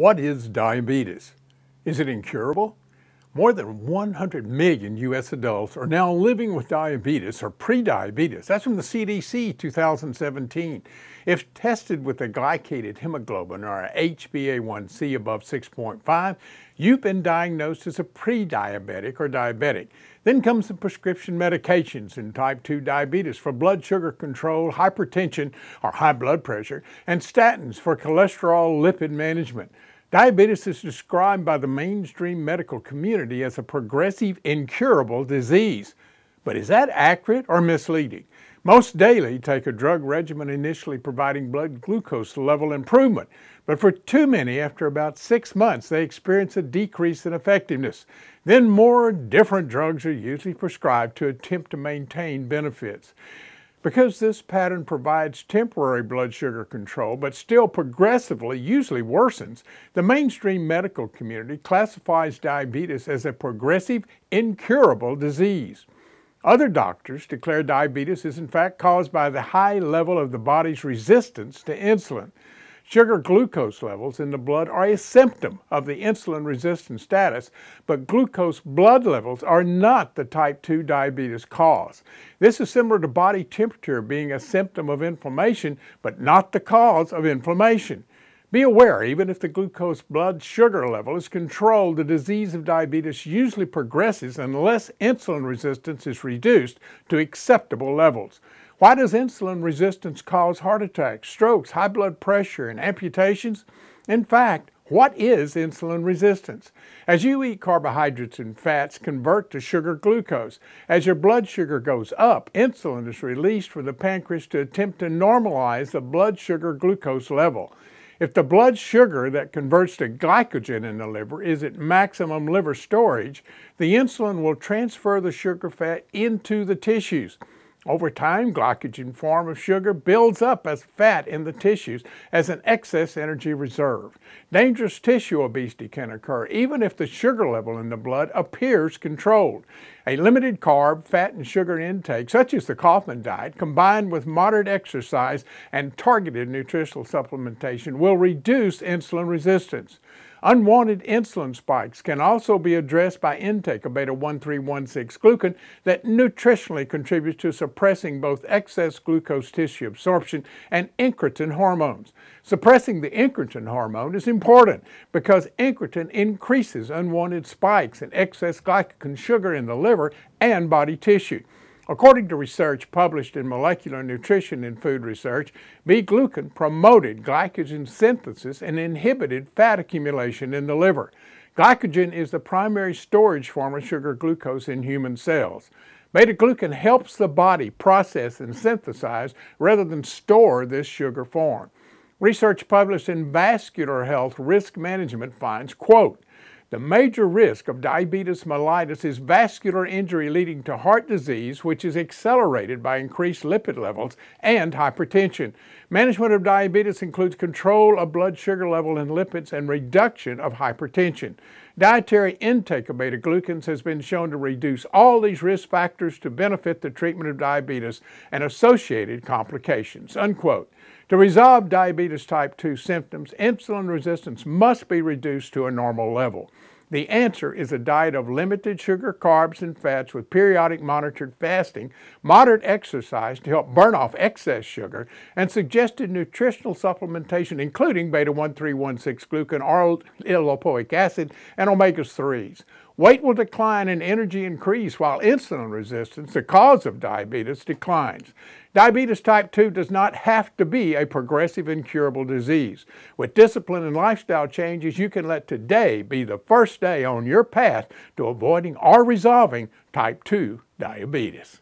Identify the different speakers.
Speaker 1: What is diabetes? Is it incurable? More than 100 million U.S. adults are now living with diabetes or prediabetes. That's from the CDC 2017. If tested with a glycated hemoglobin or a HbA1c above 6.5, you've been diagnosed as a prediabetic or diabetic. Then comes the prescription medications in type 2 diabetes for blood sugar control, hypertension or high blood pressure, and statins for cholesterol lipid management. Diabetes is described by the mainstream medical community as a progressive, incurable disease. But is that accurate or misleading? Most daily take a drug regimen initially providing blood glucose level improvement, but for too many, after about 6 months, they experience a decrease in effectiveness. Then more different drugs are usually prescribed to attempt to maintain benefits. Because this pattern provides temporary blood sugar control, but still progressively usually worsens, the mainstream medical community classifies diabetes as a progressive, incurable disease. Other doctors declare diabetes is in fact caused by the high level of the body's resistance to insulin. Sugar glucose levels in the blood are a symptom of the insulin-resistant status, but glucose blood levels are not the type 2 diabetes cause. This is similar to body temperature being a symptom of inflammation, but not the cause of inflammation. Be aware, even if the glucose blood sugar level is controlled, the disease of diabetes usually progresses unless insulin resistance is reduced to acceptable levels. Why does insulin resistance cause heart attacks, strokes, high blood pressure, and amputations? In fact, what is insulin resistance? As you eat carbohydrates and fats, convert to sugar glucose. As your blood sugar goes up, insulin is released from the pancreas to attempt to normalize the blood sugar glucose level. If the blood sugar that converts to glycogen in the liver is at maximum liver storage, the insulin will transfer the sugar fat into the tissues. Over time, glycogen form of sugar builds up as fat in the tissues as an excess energy reserve. Dangerous tissue obesity can occur even if the sugar level in the blood appears controlled. A limited carb, fat, and sugar intake, such as the Kaufman diet, combined with moderate exercise and targeted nutritional supplementation will reduce insulin resistance. Unwanted insulin spikes can also be addressed by intake of beta-1316 that nutritionally contributes to suppressing both excess glucose tissue absorption and incretin hormones. Suppressing the incretin hormone is important because incretin increases unwanted spikes in excess glycogen sugar in the liver and body tissue. According to research published in Molecular Nutrition and Food Research, B-glucan promoted glycogen synthesis and inhibited fat accumulation in the liver. Glycogen is the primary storage form of sugar glucose in human cells. Beta-glucan helps the body process and synthesize rather than store this sugar form. Research published in Vascular Health Risk Management finds, quote, "The major risk of diabetes mellitus is vascular injury leading to heart disease, which is accelerated by increased lipid levels and hypertension. Management of diabetes includes control of blood sugar level and lipids and reduction of hypertension. Dietary intake of beta-glucans has been shown to reduce all these risk factors to benefit the treatment of diabetes and associated complications," unquote. To resolve diabetes type 2 symptoms, insulin resistance must be reduced to a normal level. The answer is a diet of limited sugar, carbs, and fats with periodic monitored fasting, moderate exercise to help burn off excess sugar, and suggested nutritional supplementation including beta-1316 oral lipoic acid, and omega-3s. Weight will decline and energy increase while insulin resistance, the cause of diabetes, declines. Diabetes type 2 does not have to be a progressive, incurable disease. With discipline and lifestyle changes, you can let today be the first day on your path to avoiding or resolving type 2 diabetes.